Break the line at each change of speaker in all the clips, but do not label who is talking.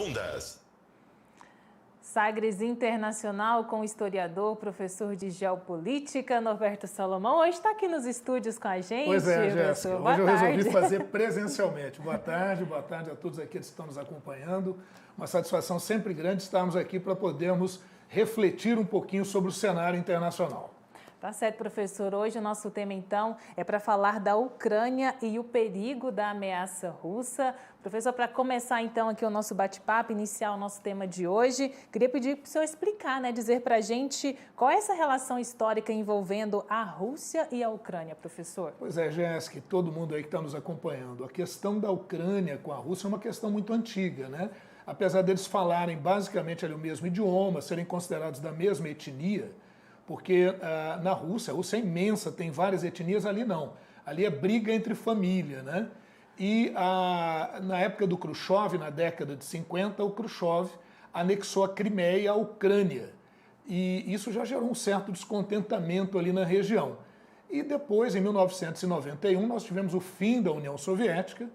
profundas.
Sagres Internacional com o historiador, professor de geopolítica, Norberto Salomão. Hoje está aqui nos estúdios com a gente.
Pois é, Jéssica. Hoje eu resolvi fazer presencialmente. Boa tarde a todos aqueles que estão nos acompanhando. Uma satisfação sempre grande estarmos aqui para podermos refletir um pouquinho sobre o cenário internacional.
Tá certo, professor. Hoje o nosso tema, então, é para falar da Ucrânia e o perigo da ameaça russa. Professor, para começar, então, aqui o nosso bate-papo, iniciar o nosso tema de hoje, queria pedir para o senhor explicar, dizer para a gente qual é essa relação histórica envolvendo a Rússia e a Ucrânia, professor.
Pois é, Jéssica, todo mundo aí que está nos acompanhando. A questão da Ucrânia com a Rússia é uma questão muito antiga, né? Apesar deles falarem basicamente ali o mesmo idioma, serem considerados da mesma etnia, porque na Rússia, a Rússia é imensa, tem várias etnias, ali não. Ali é briga entre família, né? E na época do Khrushchev, na década de 50, o Khrushchev anexou a Crimeia à Ucrânia. E isso já gerou um certo descontentamento ali na região. E depois, em 1991, nós tivemos o fim da União Soviética,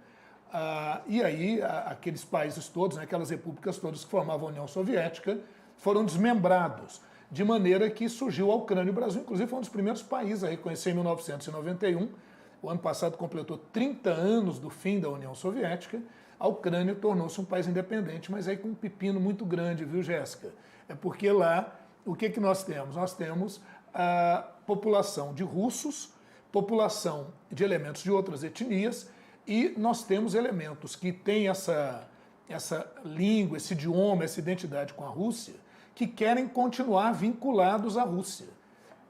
e aí aqueles países todos, aquelas repúblicas todas que formavam a União Soviética, foram desmembrados. De maneira que surgiu a Ucrânia. O Brasil, inclusive, foi um dos primeiros países a reconhecer em 1991. O ano passado completou 30 anos do fim da União Soviética. A Ucrânia tornou-se um país independente, mas aí com um pepino muito grande, viu, Jéssica? É porque lá, o que nós temos? Nós temos a população de russos, população de elementos de outras etnias, e nós temos elementos que têm essa língua, esse idioma, essa identidade com a Rússia, que querem continuar vinculados à Rússia.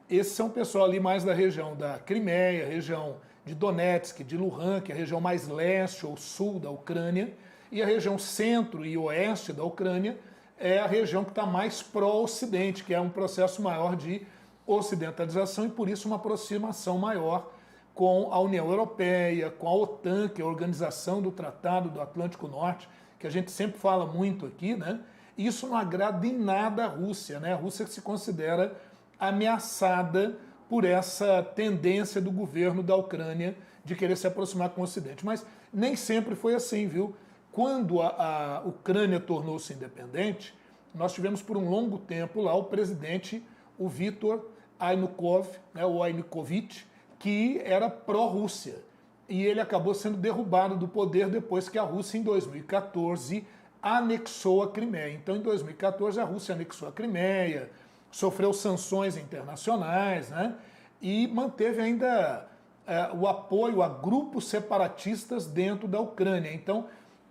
Esses são o pessoal ali mais da região da Crimeia, região de Donetsk, de Luhansk, que é a região mais leste ou sul da Ucrânia, e a região centro e oeste da Ucrânia é a região que está mais pró-ocidente, que é um processo maior de ocidentalização e, por isso, uma aproximação maior com a União Europeia, com a OTAN, que é a Organização do Tratado do Atlântico Norte, que a gente sempre fala muito aqui, né? Isso não agrada em nada à Rússia, né? A Rússia se considera ameaçada por essa tendência do governo da Ucrânia de querer se aproximar com o Ocidente. Mas nem sempre foi assim, viu? Quando a Ucrânia tornou-se independente, nós tivemos por um longo tempo lá o presidente, o Viktor Yanukovych, ou Yanukovych, que era pró-Rússia. E ele acabou sendo derrubado do poder depois que a Rússia, em 2014, anexou a Crimeia. Então, em 2014, a Rússia anexou a Crimeia, sofreu sanções internacionais, né? E manteve ainda o apoio a grupos separatistas dentro da Ucrânia. Então,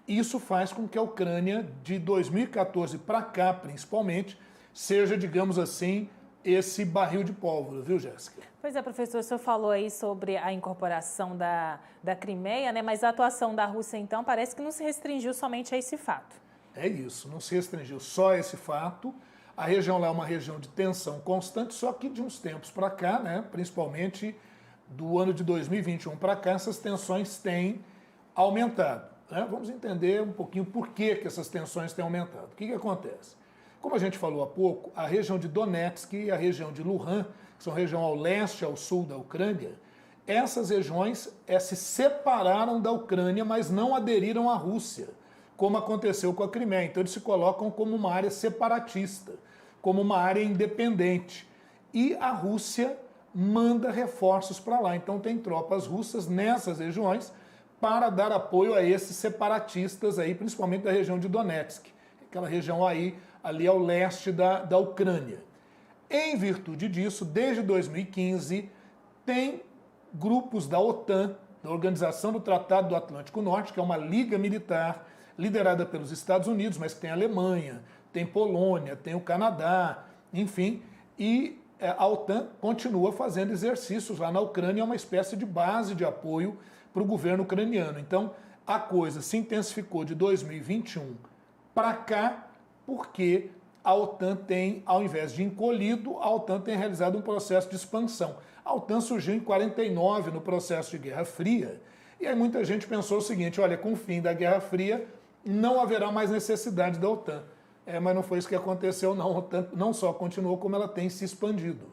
isso faz com que a Ucrânia, de 2014 para cá, principalmente, seja, digamos assim, esse barril de pólvora, viu, Jéssica?
Pois é, professor, o senhor falou aí sobre a incorporação da Crimeia, né? Mas a atuação da Rússia, então, parece que não se restringiu somente a esse fato.
É isso, não se restringiu só a esse fato. A região lá é uma região de tensão constante, só que de uns tempos para cá, né? Principalmente do ano de 2021 para cá, essas tensões têm aumentado, né? Vamos entender um pouquinho por que essas tensões têm aumentado. O que acontece? Como a gente falou há pouco, a região de Donetsk e a região de Luhansk, que são região ao leste e ao sul da Ucrânia, essas regiões se separaram da Ucrânia, mas não aderiram à Rússia, como aconteceu com a Crimeia. Então eles se colocam como uma área separatista, como uma área independente. E a Rússia manda reforços para lá. Então tem tropas russas nessas regiões para dar apoio a esses separatistas aí, principalmente da região de Donetsk, aquela região aí ali ao leste da Ucrânia. Em virtude disso, desde 2015, tem grupos da OTAN, da Organização do Tratado do Atlântico Norte, que é uma liga militar liderada pelos Estados Unidos, mas que tem a Alemanha, tem Polônia, tem o Canadá, enfim, e a OTAN continua fazendo exercícios lá na Ucrânia, é uma espécie de base de apoio para o governo ucraniano. Então, a coisa se intensificou de 2021 para cá, porque a OTAN tem, ao invés de encolhido, a OTAN tem realizado um processo de expansão. A OTAN surgiu em 49, no processo de Guerra Fria, e aí muita gente pensou o seguinte, olha, com o fim da Guerra Fria, não haverá mais necessidade da OTAN. Mas não foi isso que aconteceu, não. A OTAN não só continuou, como ela tem se expandido.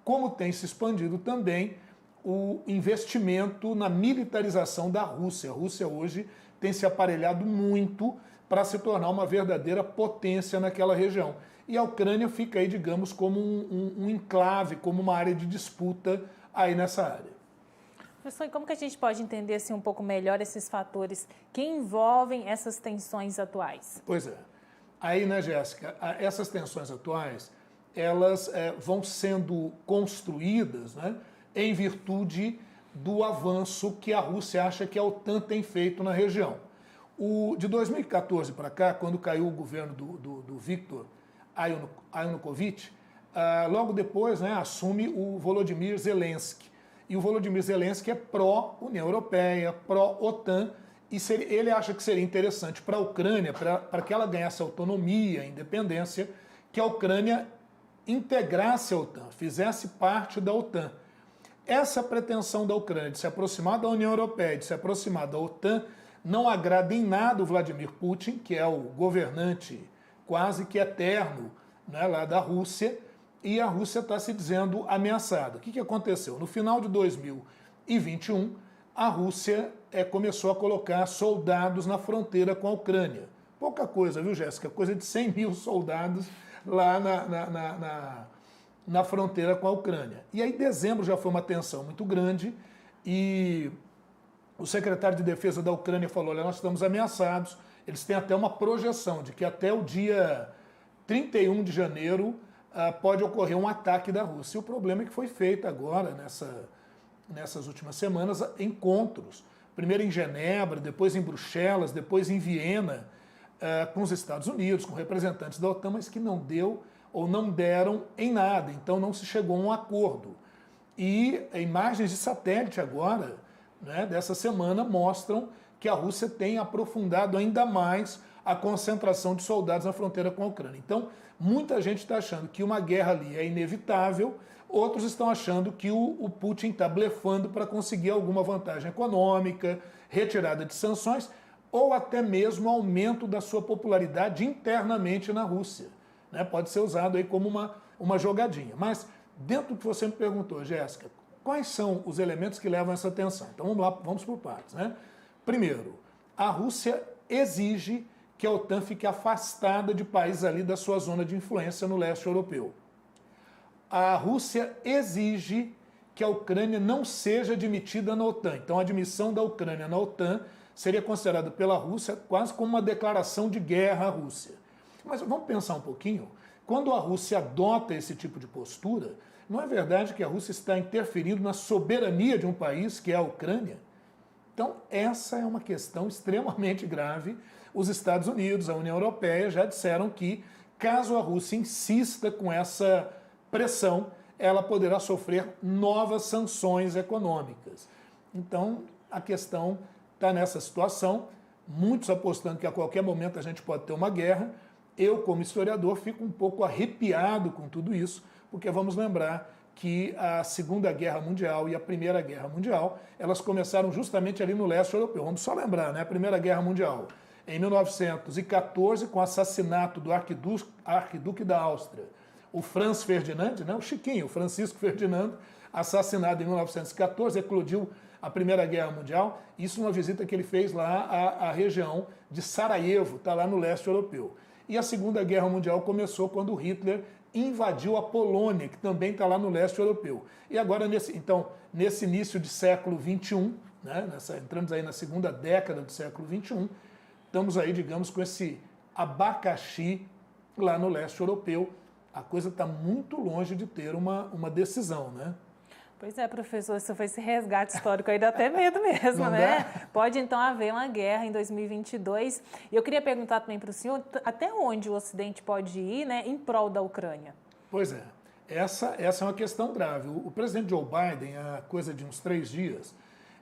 Como tem se expandido também o investimento na militarização da Rússia. A Rússia hoje tem se aparelhado muito para se tornar uma verdadeira potência naquela região. E a Ucrânia fica aí, digamos, como um enclave, como uma área de disputa aí nessa área.
Professor, e como que a gente pode entender assim, um pouco melhor esses fatores que envolvem essas tensões atuais?
Pois é. Aí, né, Jéssica, essas tensões atuais, elas vão sendo construídas, né, em virtude do avanço que a Rússia acha que a OTAN tem feito na região. De 2014 para cá, quando caiu o governo do Viktor Yanukovych, logo depois, né, assume o Volodymyr Zelensky. E o Volodymyr Zelensky é pró-União Europeia, pró-OTAN, e ele acha que seria interessante para a Ucrânia, para que ela ganhasse autonomia, independência, que a Ucrânia integrasse a OTAN, fizesse parte da OTAN. Essa pretensão da Ucrânia de se aproximar da União Europeia, de se aproximar da OTAN, não agrada em nada o Vladimir Putin, que é o governante quase que eterno, né, lá da Rússia, e a Rússia está se dizendo ameaçada. O que aconteceu? No final de 2021, a Rússia começou a colocar soldados na fronteira com a Ucrânia. Pouca coisa, viu, Jéssica? Coisa de 100 mil soldados lá na fronteira com a Ucrânia. E aí, dezembro já foi uma tensão muito grande e o secretário de Defesa da Ucrânia falou, olha, nós estamos ameaçados. Eles têm até uma projeção de que até o dia 31 de janeiro pode ocorrer um ataque da Rússia. E o problema é que foi feito agora, nessas últimas semanas, encontros. Primeiro em Genebra, depois em Bruxelas, depois em Viena, com os Estados Unidos, com representantes da OTAN, mas que não deu ou não deram em nada. Então não se chegou a um acordo. E imagens de satélite agora, né, dessa semana, mostram que a Rússia tem aprofundado ainda mais a concentração de soldados na fronteira com a Ucrânia. Então, muita gente está achando que uma guerra ali é inevitável, outros estão achando que o Putin está blefando para conseguir alguma vantagem econômica, retirada de sanções, ou até mesmo aumento da sua popularidade internamente na Rússia. Né? Pode ser usado aí como uma jogadinha. Mas, dentro do que você me perguntou, Jéssica, quais são os elementos que levam a essa tensão? Então vamos lá, vamos por partes. Né? Primeiro, a Rússia exige que a OTAN fique afastada de países ali da sua zona de influência no leste europeu. A Rússia exige que a Ucrânia não seja admitida na OTAN. Então a admissão da Ucrânia na OTAN seria considerada pela Rússia quase como uma declaração de guerra à Rússia. Mas vamos pensar um pouquinho. Quando a Rússia adota esse tipo de postura, não é verdade que a Rússia está interferindo na soberania de um país, que é a Ucrânia? Então, essa é uma questão extremamente grave. Os Estados Unidos, a União Europeia já disseram que, caso a Rússia insista com essa pressão, ela poderá sofrer novas sanções econômicas. Então, a questão está nessa situação, muitos apostando que a qualquer momento a gente pode ter uma guerra. Eu, como historiador, fico um pouco arrepiado com tudo isso, porque vamos lembrar que a Segunda Guerra Mundial e a Primeira Guerra Mundial, elas começaram justamente ali no leste europeu. Vamos só lembrar, né? A Primeira Guerra Mundial, em 1914, com o assassinato do arquiduque da Áustria, o Franz Ferdinand, né? O Chiquinho, o Francisco Ferdinando, assassinado em 1914, eclodiu a Primeira Guerra Mundial. Isso numa visita que ele fez lá à região de Sarajevo, está lá no leste europeu. E a Segunda Guerra Mundial começou quando Hitler invadiu a Polônia, que também está lá no leste europeu. E agora, nesse início de século XXI, né, entramos aí na segunda década do século XXI, estamos aí, digamos, com esse abacaxi lá no leste europeu. A coisa está muito longe de ter uma decisão, né?
Pois é, professor, isso foi esse resgate histórico aí, dá até medo mesmo,
Não
né?
dá?
Pode, então, haver uma guerra em 2022. E eu queria perguntar também para o senhor, até onde o Ocidente pode ir, né, em prol da Ucrânia?
Pois é, essa é uma questão grave. O presidente Joe Biden, há coisa de uns 3 dias,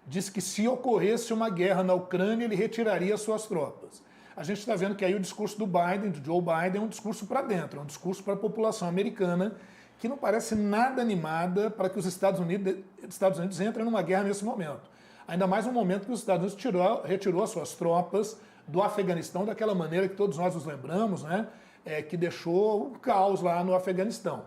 disse que se ocorresse uma guerra na Ucrânia, ele retiraria suas tropas. A gente está vendo que aí o discurso do Joe Biden, é um discurso para dentro, é um discurso para a população americana, que não parece nada animada para que os Estados Unidos entrem numa guerra nesse momento. Ainda mais no momento que os Estados Unidos retirou as suas tropas do Afeganistão daquela maneira que todos nós nos lembramos, né? Que deixou o caos lá no Afeganistão.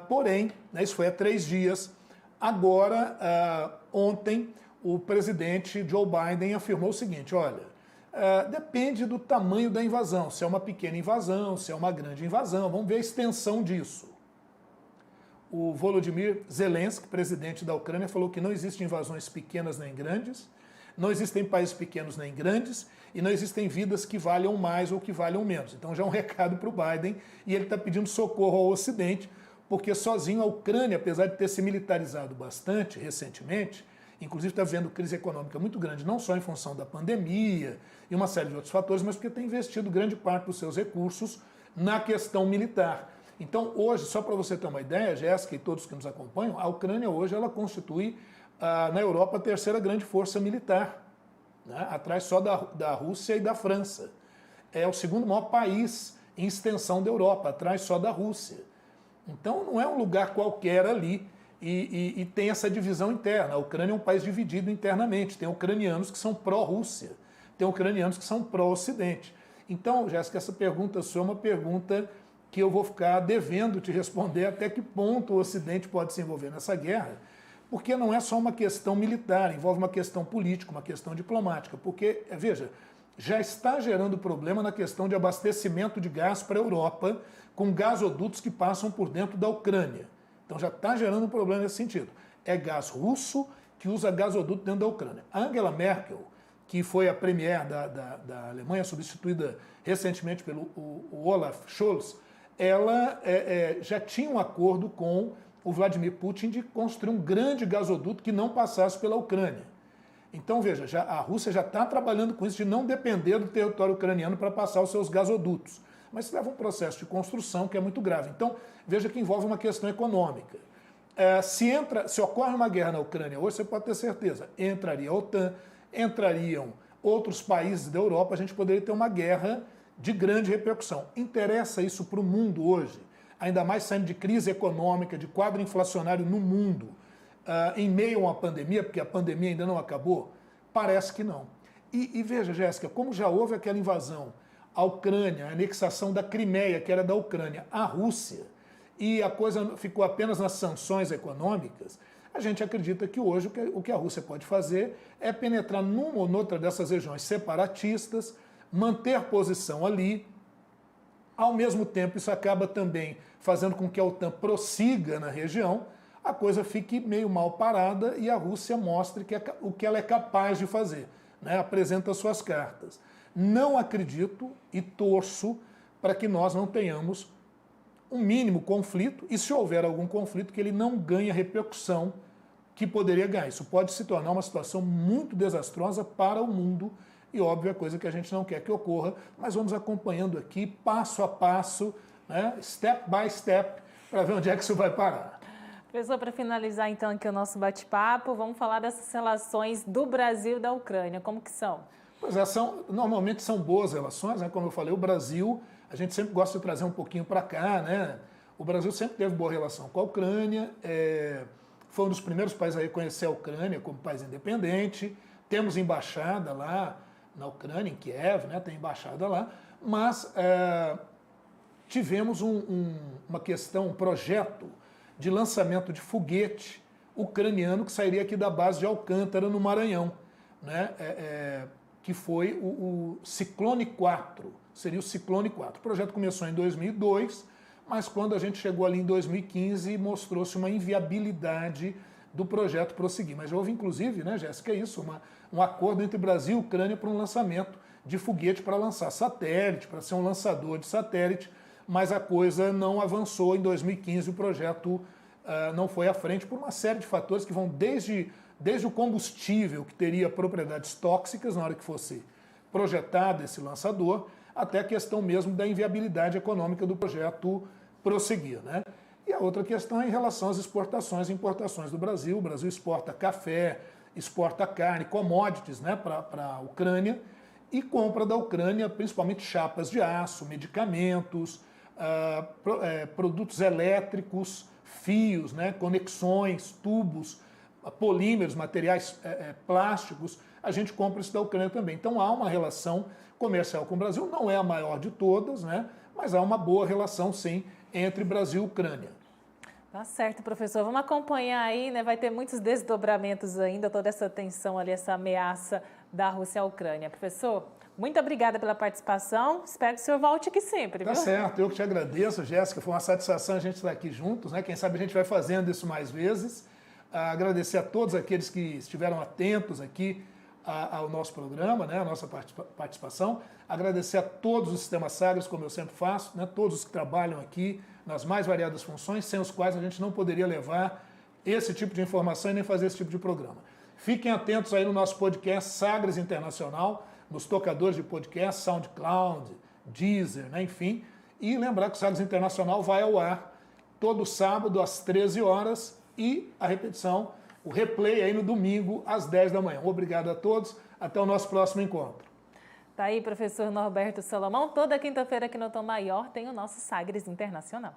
Porém, né, isso foi há 3 dias, agora, ontem, o presidente Joe Biden afirmou o seguinte, olha, Depende do tamanho da invasão, se é uma pequena invasão, se é uma grande invasão, vamos ver a extensão disso. O Volodymyr Zelensky, presidente da Ucrânia, falou que não existem invasões pequenas nem grandes, não existem países pequenos nem grandes, e não existem vidas que valham mais ou que valham menos. Então já é um recado para o Biden, e ele está pedindo socorro ao Ocidente, porque sozinho a Ucrânia, apesar de ter se militarizado bastante recentemente, inclusive está vendo crise econômica muito grande, não só em função da pandemia e uma série de outros fatores, mas porque tem investido grande parte dos seus recursos na questão militar. Então, hoje, só para você ter uma ideia, Jéssica e todos que nos acompanham, a Ucrânia hoje ela constitui, na Europa, a terceira grande força militar, né? Atrás só da Rússia e da França. É o segundo maior país em extensão da Europa, atrás só da Rússia. Então, não é um lugar qualquer ali. E tem essa divisão interna. A Ucrânia é um país dividido internamente. Tem ucranianos que são pró-Rússia, tem ucranianos que são pró-Ocidente. Então, Jéssica, essa pergunta sua é uma pergunta que eu vou ficar devendo te responder até que ponto o Ocidente pode se envolver nessa guerra, porque não é só uma questão militar, envolve uma questão política, uma questão diplomática. Porque, veja, já está gerando problema na questão de abastecimento de gás para a Europa com gasodutos que passam por dentro da Ucrânia. Então já está gerando um problema nesse sentido. É gás russo que usa gasoduto dentro da Ucrânia. A Angela Merkel, que foi a premier da Alemanha, substituída recentemente pelo Olaf Scholz, ela já tinha um acordo com o Vladimir Putin de construir um grande gasoduto que não passasse pela Ucrânia. Então, veja, a Rússia já está trabalhando com isso de não depender do território ucraniano para passar os seus gasodutos. Mas isso leva um processo de construção que é muito grave. Então, veja que envolve uma questão econômica. Se ocorre uma guerra na Ucrânia hoje, você pode ter certeza, entraria a OTAN, entrariam outros países da Europa, a gente poderia ter uma guerra de grande repercussão. Interessa isso para o mundo hoje, ainda mais saindo de crise econômica, de quadro inflacionário no mundo, em meio a uma pandemia, porque a pandemia ainda não acabou? Parece que não. E veja, Jéssica, como já houve aquela invasão à Ucrânia, a anexação da Crimeia, que era da Ucrânia, à Rússia, e a coisa ficou apenas nas sanções econômicas, a gente acredita que hoje o que a Rússia pode fazer é penetrar numa ou noutra dessas regiões separatistas, manter posição ali. Ao mesmo tempo, isso acaba também fazendo com que a OTAN prossiga na região, a coisa fique meio mal parada e a Rússia mostre o que ela é capaz de fazer, né? Apresenta suas cartas. Não acredito e torço para que nós não tenhamos um mínimo conflito, e se houver algum conflito, que ele não ganhe a repercussão que poderia ganhar. Isso pode se tornar uma situação muito desastrosa para o mundo, e óbvio, é coisa que a gente não quer que ocorra, mas vamos acompanhando aqui, passo a passo, né, step by step, para ver onde é que isso vai parar.
Professor, para finalizar então aqui o nosso bate-papo, vamos falar dessas relações do Brasil e da Ucrânia, como que são?
Pois é, normalmente são boas relações, né? Como eu falei, o Brasil, a gente sempre gosta de trazer um pouquinho para cá, né? O Brasil sempre teve boa relação com a Ucrânia, foi um dos primeiros países a reconhecer a Ucrânia como país independente, temos embaixada lá na Ucrânia, em Kiev, né? Tem embaixada lá, mas tivemos uma questão, um projeto de lançamento de foguete ucraniano que sairia aqui da base de Alcântara, no Maranhão, né? Que foi o Ciclone 4, seria o Ciclone 4. O projeto começou em 2002, mas quando a gente chegou ali em 2015, mostrou-se uma inviabilidade do projeto prosseguir. Mas já houve, inclusive, né, Jéssica, um acordo entre Brasil e Ucrânia para um lançamento de foguete para lançar satélite, para ser um lançador de satélite, mas a coisa não avançou. Em 2015 o projeto não foi à frente por uma série de fatores que vão desde o combustível, que teria propriedades tóxicas na hora que fosse projetado esse lançador, até a questão mesmo da inviabilidade econômica do projeto prosseguir, né? E a outra questão é em relação às exportações e importações do Brasil. O Brasil exporta café, exporta carne, commodities, né, para a Ucrânia, e compra da Ucrânia principalmente chapas de aço, medicamentos, produtos elétricos, fios, né, conexões, tubos, polímeros, materiais plásticos, a gente compra isso da Ucrânia também. Então há uma relação comercial com o Brasil, não é a maior de todas, né, mas há uma boa relação, sim, entre Brasil e Ucrânia.
Tá certo, professor. Vamos acompanhar aí, né? Vai ter muitos desdobramentos ainda, toda essa tensão ali, essa ameaça da Rússia à Ucrânia. Professor, Muito obrigada pela participação. Espero que o senhor volte aqui sempre,
Tá
viu?
certo, eu que te agradeço, Jéssica. Foi uma satisfação a gente estar aqui juntos, né? Quem sabe a gente vai fazendo isso mais vezes. Agradecer a todos aqueles que estiveram atentos aqui ao nosso programa, né? A nossa participação. Agradecer a todos os sistemas Sagres, como eu sempre faço, né? Todos os que trabalham aqui nas mais variadas funções, sem os quais a gente não poderia levar esse tipo de informação e nem fazer esse tipo de programa. Fiquem atentos aí no nosso podcast Sagres Internacional, nos tocadores de podcast, SoundCloud, Deezer, né? Enfim. E lembrar que o Sagres Internacional vai ao ar todo sábado às 13 horas e a repetição, o replay aí no domingo às 10 da manhã. Obrigado a todos. Até o nosso próximo encontro.
Tá aí, professor Norberto Salomão. Toda quinta-feira aqui no Tom Maior tem o nosso Sagres Internacional.